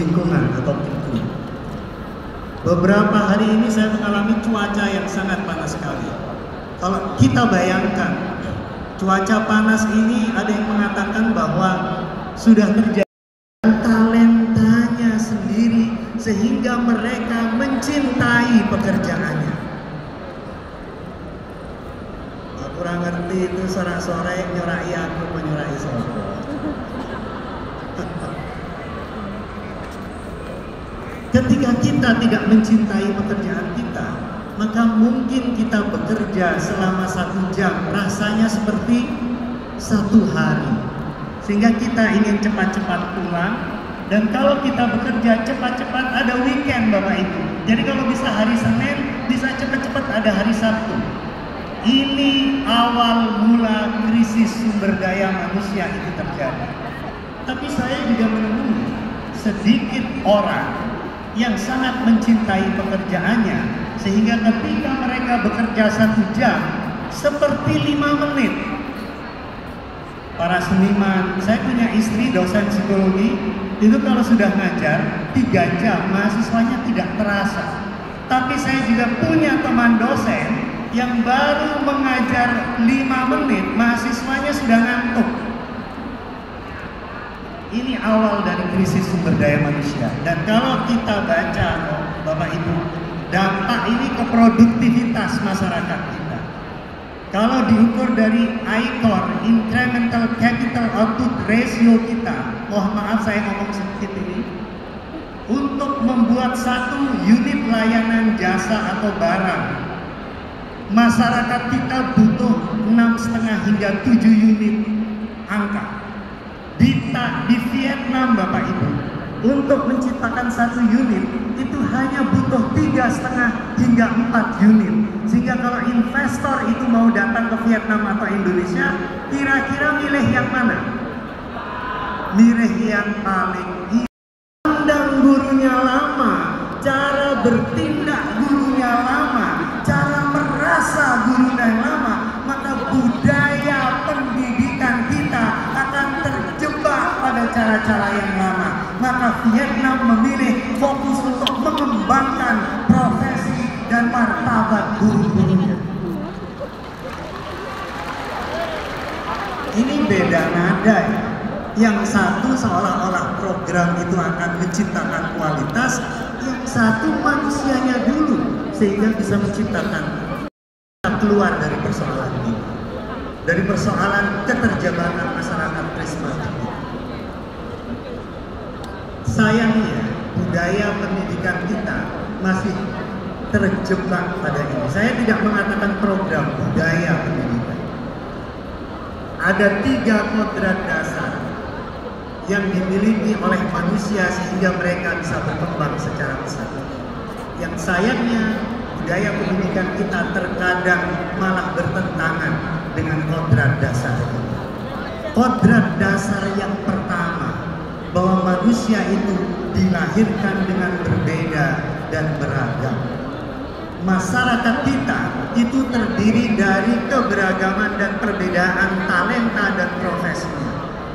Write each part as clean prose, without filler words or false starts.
lingkungan atau iklim. Beberapa hari ini saya mengalami cuaca yang sangat panas sekali. Kalau kita bayangkan, cuaca panas ini ada yang mengatakan bahwa sudah terjadi talentanya sendiri sehingga mereka mencintai pekerjaannya. Kurang ngerti itu sorak-sorai nyorai aku menyorai sopo. Ketika kita tidak mencintai pekerjaan kita, maka mungkin kita bekerja selama 1 jam rasanya seperti 1 hari, sehingga kita ingin cepat-cepat pulang. Dan kalau kita bekerja cepat-cepat ada weekend Bapak Ibu, jadi kalau bisa hari Senin bisa cepat-cepat ada hari Sabtu. Ini awal mula krisis sumber daya manusia itu terjadi. Tapi saya juga menemui sedikit orang yang sangat mencintai pekerjaannya, sehingga ketika mereka bekerja 1 jam seperti 5 menit. Para seniman, saya punya istri dosen psikologi, itu kalau sudah ngajar 3 jam mahasiswanya tidak terasa. Tapi saya juga punya teman dosen yang baru mengajar 5 menit mahasiswanya sudah ngantuk. Ini awal dari krisis sumber daya manusia. Dan kalau kita baca Bapak Ibu, dampak ini ke produktivitas masyarakat kita. Kalau diukur dari ICOR, Incremental Capital Output Ratio kita, mohon maaf saya ngomong sedikit ini, untuk membuat 1 unit layanan jasa atau barang, masyarakat kita butuh 6,5 hingga 7 unit angka. Di Vietnam Bapak Ibu, untuk menciptakan 1 unit itu hanya butuh 3,5 hingga 4 unit. Sehingga kalau investor itu mau datang ke Vietnam atau Indonesia, kira-kira milih yang mana? Milih yang paling pandang gurunya lama, cara bertindak gurunya lama, cara merasa gurunya lama, maka budaya pendidikan kita akan terjebak pada cara-cara yang lama. Maka Vietnam memilih fokus untuk mengembangkan profesi dan martabat guru-gurunya. Ini beda nada ya. Yang satu seolah-olah program itu akan menciptakan kualitas, yang satu manusianya dulu sehingga bisa menciptakan keluar dari persoalan ini, dari persoalan keterjabakan masyarakat prismatik. Sayangnya budaya pendidikan kita masih terjebak pada ini. Saya tidak mengatakan program, budaya pendidikan. Ada 3 kodrat dasar yang dimiliki oleh manusia sehingga mereka bisa berkembang secara besar. Yang sayangnya budaya pendidikan kita terkadang malah bertentangan dengan kodrat dasar ini. Kodrat dasar yang pertama, bahwa manusia itu dilahirkan dengan berbeda dan beragam. Masyarakat kita itu terdiri dari keberagaman dan perbedaan talenta dan profesinya.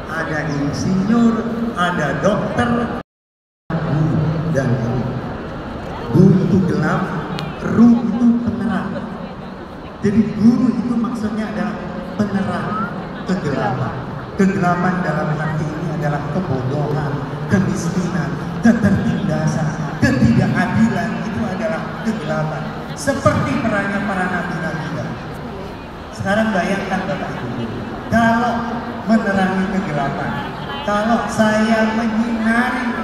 Ada insinyur, ada dokter, guru dan guru. Guru itu gelap, ruh itu penerang. Jadi guru itu maksudnya adalah penerang kegelapan. Kegelapan dalam arti ini adalah kebodohan, kemiskinan, ketertindasan, ketidakadilan, itu adalah kegelapan. Seperti perannya para nabi-nabi. Sekarang bayangkan Bapak Ibu, kalau menerangi kegelapan, kalau saya menyinari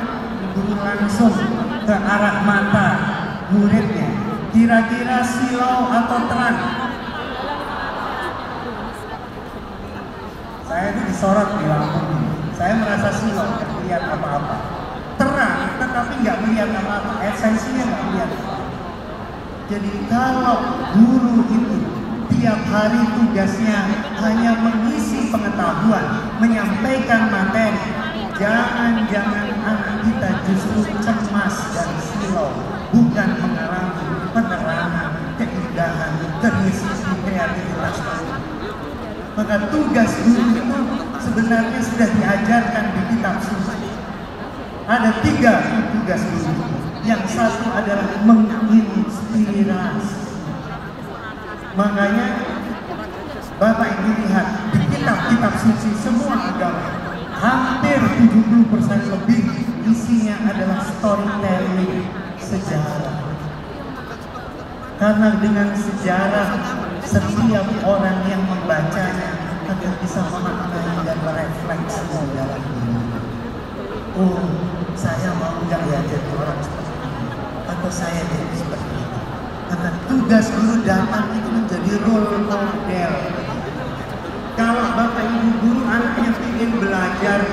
guru langsung ke arah mata muridnya, kira-kira silau atau terang? Saya itu disorot di Lampung ini. Saya merasa silau, nggak melihat apa-apa. Terang, tetapi nggak melihat apa-apa. Esensinya nggak melihat apa-apa. Jadi kalau guru itu tiap hari tugasnya hanya mengisi pengetahuan, menyampaikan materi, jangan-jangan anak kita justru cemas dan silau, bukan mengalami penerangan, keindahan, keinginan, kreativitas. Maka tugas guru itu sebenarnya sudah diajarkan di kitab suci. Ada 3 tugas guru. Yang satu adalah menginspirasi. Makanya Bapak Ibu lihat di kitab-kitab suci semua agama, hampir 70% lebih isinya adalah storytelling, sejarah. Karena dengan sejarah setiap orang yang membacanya akan bisa memaknai dan merefleksi dalam diri. Oh, saya mau nggak ya jadi orang seperti ini, atau saya jadi seperti ini. Karena tugas guru datang itu menjadi role model. Kalau Bapak Ibu guru anaknya ingin belajar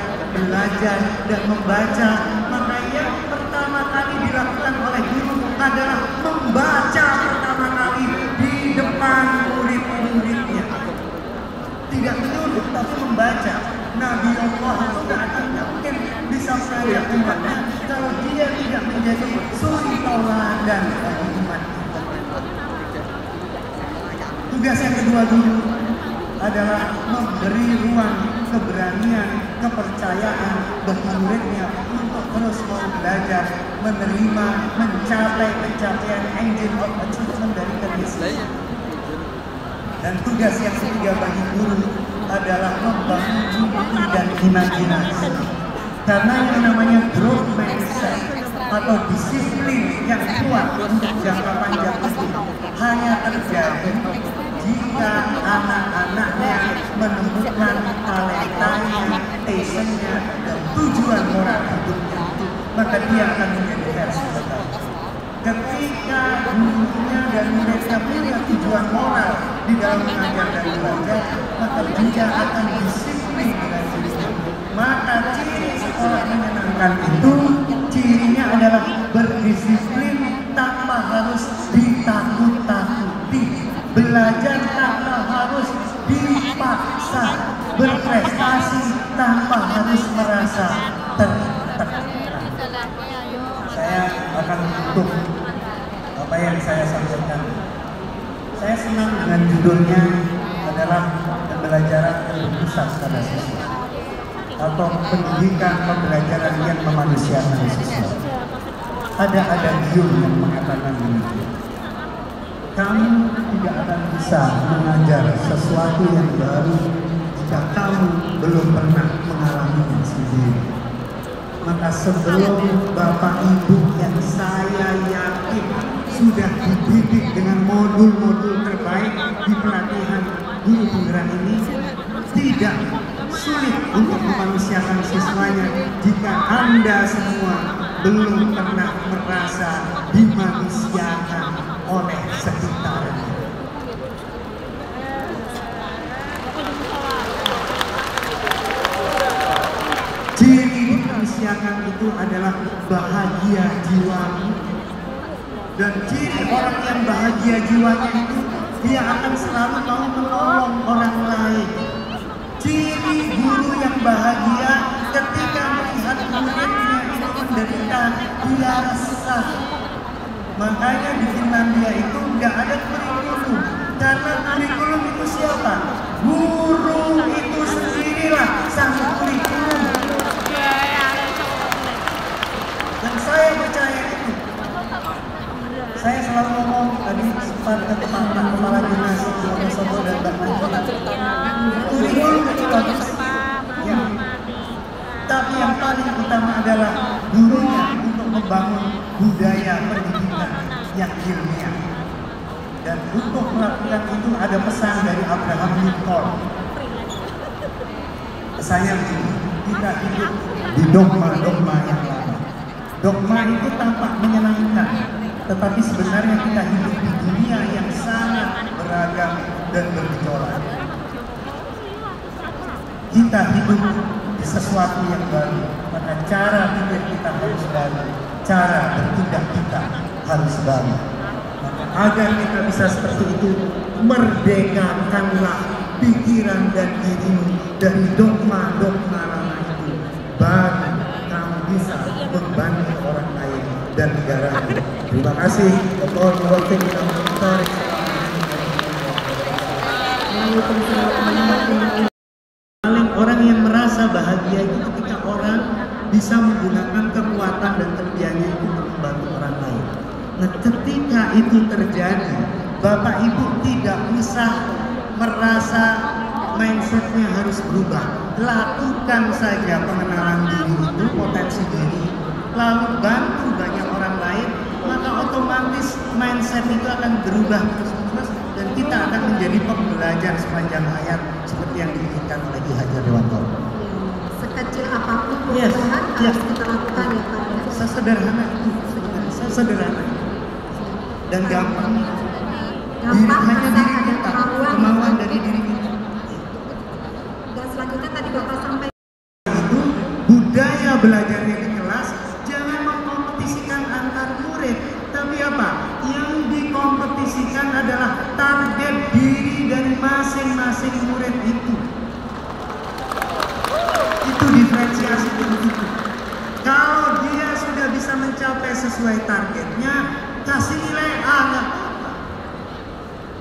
dan membaca, maka yang pertama kali dilakukan oleh guru adalah membaca pertama kali di depan murid-muridnya. Tidak menyuruh, tapi membaca. Nabi Allah itu tidak mungkin bisa mengajak umatnya kalau dia tidak menjadi suri tauladan bagi umat. Tugas yang kedua guru adalah memberi ruang keberanian, kepercayaan bagi muridnya untuk terus mau belajar, menerima, mencapai pencapaian engine of achievement dari Kristus. Dan tugas yang ketiga bagi guru adalah membangun mimpi dan imajinasi. Karena yang namanya growth mindset atau disiplin yang kuat untuk jangka panjang itu hanya terjadi jika anak-anaknya menemukan talentanya, passionnya, dan tujuan moral hidupnya, maka dia akan menjadi versi terbaik. Ketika gurunya dan muridnya punya tujuan moral di dalam mengajar dan belajar, maka dia akan disiplin dengan dirinya. Maka ciri sekolah menyenangkan itu, cirinya adalah berdisiplin tanpa harus ditakut-takuti, belajar tanpa harus dipaksa, berprestasi tanpa harus merasa tertekan. Saya akan tutup apa yang saya sampaikan. Saya senang dengan judulnya adalah pembelajaran yang berpusat pada siswa atau pendidikan pembelajaran yang memanusiakan siswa. Ada gium yang mengatakan demikian. Kamu tidak akan bisa mengajar sesuatu yang baru jika kamu belum pernah mengalaminya sendiri. Maka sebelum Bapak Ibu yang saya yakin sudah dididik dengan modul-modul terbaik di pelatihan guru penggerak ini, tidak sulit untuk memanusiakan siswanya jika Anda semua belum pernah merasa dimanusiakan oleh sekitarnya. Ciri dimanusiakan itu adalah bahagia jiwamu, dan ciri orang yang bahagia jiwanya itu dia akan selalu mau menolong orang lain. Ciri guru yang bahagia ketika melihat muridnya itu menderita, dia resah. Makanya di Finlandia itu nggak ada kurikulum, karena kurikulum itu siapa? Guru itu sendirilah sang kurikulum. Dan saya percaya itu. Saya selalu ngomong tadi sempat ke Pak Kepala Dinas Wonosobo dan Mbak Najwa. Kurikulum itu bagus. Ya. Tapi yang paling utama adalah gurunya untuk membangun budaya pendidikan yang ilmiah. Dan untuk melakukan itu ada pesan dari Abraham Lincoln. Pesannya begini, kita hidup di dogma-dogma yang lama. Dogma itu tampak menyenangkan, tetapi sebenarnya kita hidup di dunia yang sangat beragam dan bergejolak. Kita hidup di sesuatu yang baru, maka cara pikir kita harus baru, cara bertindak kita harus baru. Maka agar kita bisa seperti itu, merdekakanlah pikiran dan dirimu dari dogma-dogma lama itu, baru kamu bisa membantu orang lain dan negara. Terima kasih. Paling orang yang merasa bahagia itu ketika orang di bisa menggunakan kekuatan dan kelebihannya itu untuk membantu orang lain. Nah, ketika itu terjadi, Bapak Ibu tidak usah merasa mindsetnya harus berubah. Lakukan saja pengenalan diri itu, potensi diri, lalu bantu banyak orang lain, maka otomatis mindset itu akan berubah terus dan kita akan menjadi pembelajar sepanjang hayat seperti yang diinginkan oleh Ki Hajar Dewantoro. Sekecil apapun perubahan harus kita lakukan ya Pak. Sesederhana itu, sesederhana dan gampang. Hanya diri kita, kemauan dari diri kita. Dan selanjutnya tadi Bapak sampaikan itu budaya belajarnya di kelas, jangan mengkompetisikan antar murid, tapi apa? Yang dikompetisikan adalah target diri dari masing-masing murid itu. Itu diferensiasi begitu. Kalau dia sudah bisa mencapai sesuai targetnya, kasih nilai A nggak apa-apa.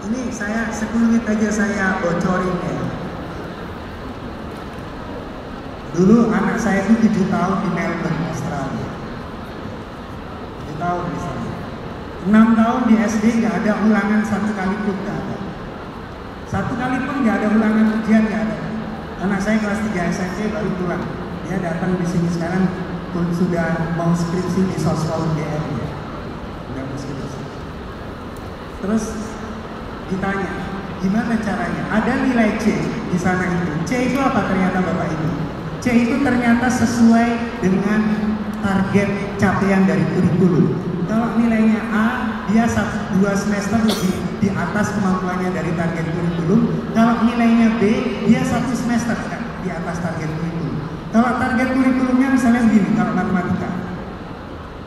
Ini saya 10 menit aja saya bocorin ya. Dulu anak saya itu 7 tahun di Melbourne, Australia. 7 tahun di sana. 6 tahun di SD nggak ada ulangan satu kali pun nggak ada. Satu kali pun nggak ada ulangan ujian nggak ada. Anak saya kelas 3 SMP baru pulang. Dia datang di sini sekarang sudah mau skripsi di Sospol GR ya. Udah mau skripsi. Terus ditanya, gimana caranya? Ada nilai C di sana itu. C itu apa ternyata Bapak Ibu? C itu ternyata sesuai dengan target capaian dari kurikulum. Kalau nilainya A, dia 2 semester lebih di atas kemampuannya dari target kurikulum. Kalau nilainya B, dia 1 semester kan, di atas target kurikulum. Kalau target kurikulumnya misalnya begini, kalau matematika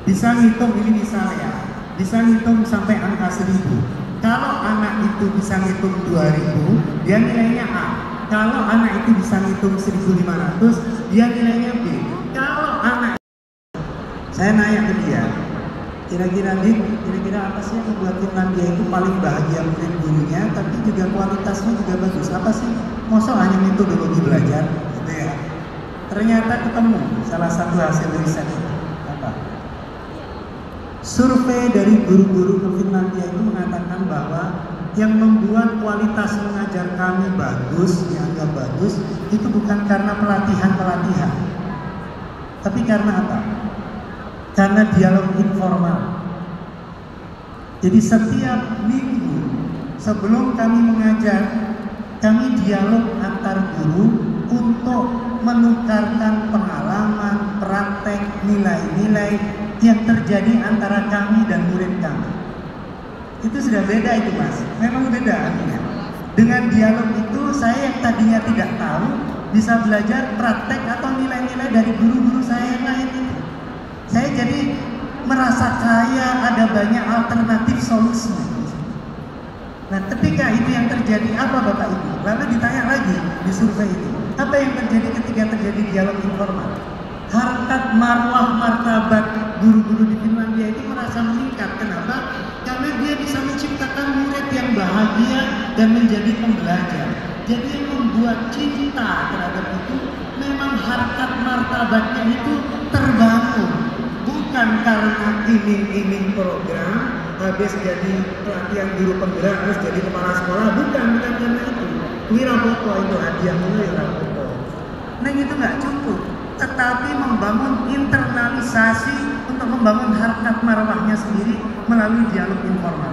bisa ngitung ini misalnya, bisa ngitung sampai angka 1000. Kalau anak itu bisa ngitung 2000, dia nilainya A. Kalau anak itu bisa ngitung 1500, dia nilainya B. Kalau anak, saya nanya ke dia, kira-kira apa sih yang membuat Finlandia itu paling bahagia murid gurunya, tapi juga kualitasnya juga bagus? Apa sih? Masa hanya metodologi belajar? Gitu ya. Ternyata ketemu salah satu hasil riset itu. Apa? Survei dari guru-guru ke Finlandia itu mengatakan bahwa yang membuat kualitas mengajar kami bagus, dianggap bagus, itu bukan karena pelatihan-pelatihan, tapi karena apa? Karena dialog informal. Jadi setiap minggu sebelum kami mengajar, kami dialog antar guru untuk menukarkan pengalaman, praktek, nilai-nilai yang terjadi antara kami dan murid kami. Itu sudah beda itu Mas, memang beda artinya. Dengan dialog itu saya yang tadinya tidak tahu bisa belajar praktek atau nilai-nilai dari guru-guru saya yang lain itu. Saya jadi merasa kaya, ada banyak alternatif solusi. Nah ketika itu yang terjadi apa Bapak Ibu? Lalu ditanya lagi di survei itu, apa yang terjadi ketika terjadi dialog informal? Harkat marwah martabat guru-guru di Finlandia itu merasa meningkat. Kenapa? Karena dia bisa menciptakan murid yang bahagia dan menjadi pembelajar. Jadi yang membuat cinta terhadap itu memang harkat martabatnya itu terbangun. Bukan karena iming-iming program, habis jadi pelatihan guru penggerak terus jadi kepala sekolah, bukan karena itu. Wirapopo itu hadiahnya Wirapopo. Nah itu nggak cukup, tetapi membangun internalisasi untuk membangun harkat marwahnya sendiri melalui dialog informal.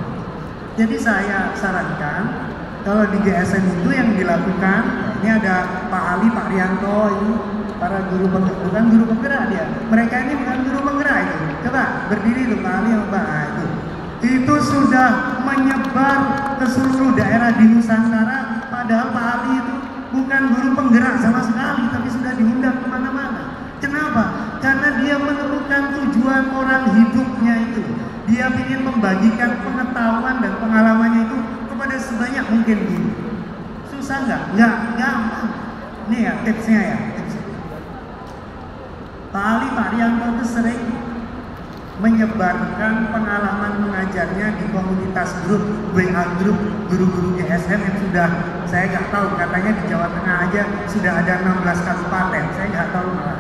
Jadi saya sarankan kalau di GSM itu yang dilakukan, ini ada Pak Ali, Pak Rianto, ini para guru penggerak, bukan guru penggerak dia. Mereka ini bukan guru penggerak itu. Coba berdiri tuh Pak Ali sama Pak itu. Itu sudah menyebar ke seluruh daerah di Nusantara. Padahal Pak Ali itu bukan guru penggerak sama sekali, tapi sudah diundang kemana-mana. Kenapa? Karena dia menemukan tujuan orang hidupnya itu. Dia ingin membagikan pengetahuan dan pengalamannya itu kepada sebanyak mungkin guru. Susah nggak? Nggak gampang. Ini ya tipsnya ya. Pak Ali, Pak Rianto itu sering menyebarkan pengalaman mengajarnya di komunitas grup, WA grup guru-guru GSM yang sudah, saya nggak tahu, katanya di Jawa Tengah aja sudah ada 16 kabupaten, saya nggak tahu malah.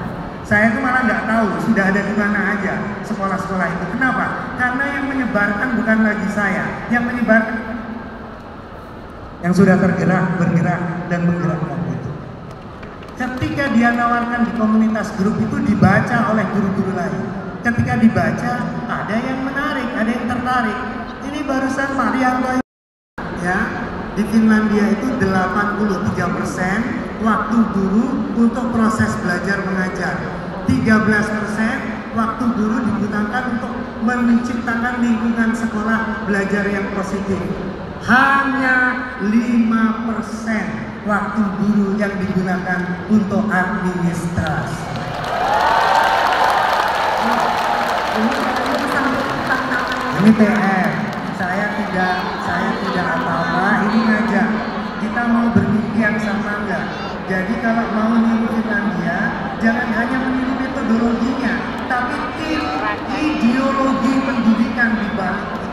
Saya itu malah nggak tahu sudah ada di mana aja sekolah-sekolah itu. Kenapa? Karena yang menyebarkan bukan lagi saya, yang menyebarkan yang sudah bergerak dan menggerakkan itu. Ketika dia nawarkan di komunitas grup itu dibaca oleh guru-guru lain. Ketika dibaca ada yang menarik, ada yang tertarik. Ini barusan Pak Rianto ya, di Finlandia itu 83% waktu guru untuk proses belajar mengajar, 13% waktu guru digunakan untuk menciptakan lingkungan sekolah belajar yang positif. Hanya 5% waktu guru yang digunakan untuk administrasi. Ini PR. Saya tidak apa-apa, ini ngajak. Kita mau berpikir sama enggak? Jadi kalau mau niru Finlandia, jangan hanya meniru metodologinya, tapi ideologi pendidikan di balik itu.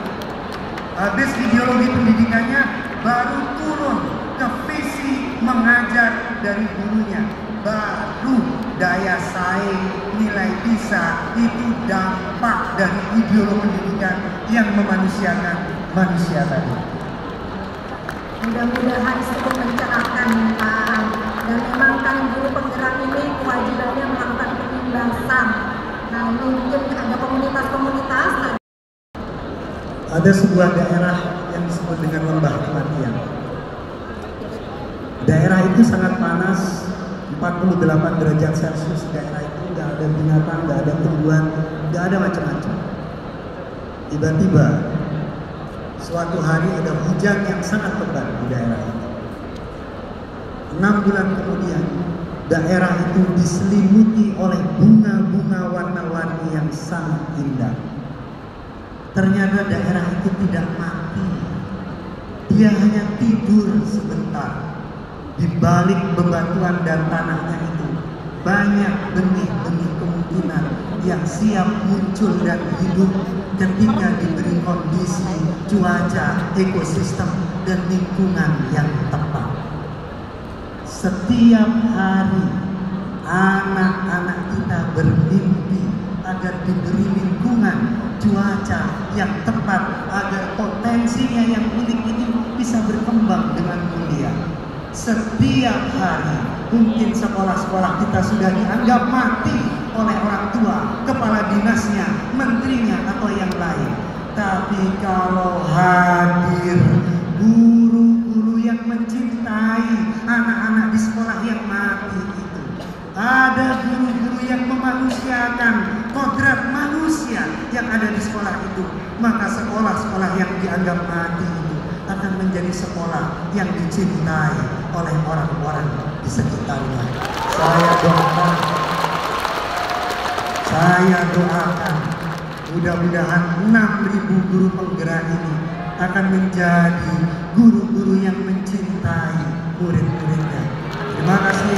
Habis ideologi pendidikannya, baru turun ke visi mengajar dari gurunya. Baru daya saing, nilai bisa, itu dampak dari ideologi pendidikan yang memanusiakan manusia tadi. Mudah-mudahan cukup mencerahkan Pak. Dan memang kan guru penggerak ini kewajibannya melakukan penimbangan. Nah, mungkin ada komunitas-komunitas. Ada sebuah daerah yang disebut dengan lembah kematian. Daerah itu sangat panas, 48 derajat Celcius. Daerah itu nggak ada binatang, nggak ada tumbuhan, nggak ada macam-macam. Tiba-tiba suatu hari ada hujan yang sangat lebat di daerah itu. 6 bulan kemudian daerah itu diselimuti oleh bunga-bunga warna-warni yang sangat indah. Ternyata daerah itu tidak mati, dia hanya tidur sebentar. Di balik bebatuan dan tanahnya itu banyak benih-benih kemungkinan yang siap muncul dan hidup ketika diberi kondisi, cuaca, ekosistem, dan lingkungan yang tepat. Setiap hari anak-anak kita bermimpi agar diberi lingkungan, cuaca yang tepat agar potensinya yang unik ini bisa berkembang dengan mulia. Setiap hari mungkin sekolah-sekolah kita sudah dianggap mati oleh orang tua, kepala dinasnya, menterinya, atau yang lain. Tapi kalau hadir guru-guru yang mencintai anak-anak di sekolah yang mati itu, ada guru-guru yang memanusiakan kodrat manusia yang ada di sekolah itu, maka sekolah-sekolah yang dianggap mati itu akan menjadi sekolah yang dicintai oleh orang-orang di sekitarnya. Saya doakan mudah-mudahan 6.000 guru penggerak ini akan menjadi guru-guru yang mencintai murid-muridnya. Terima kasih.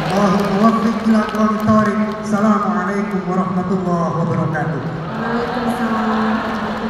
Allahumma waffiq ila aqwamit thoriq. Assalamualaikum warahmatullahi wabarakatuh. Waalaikumsalam.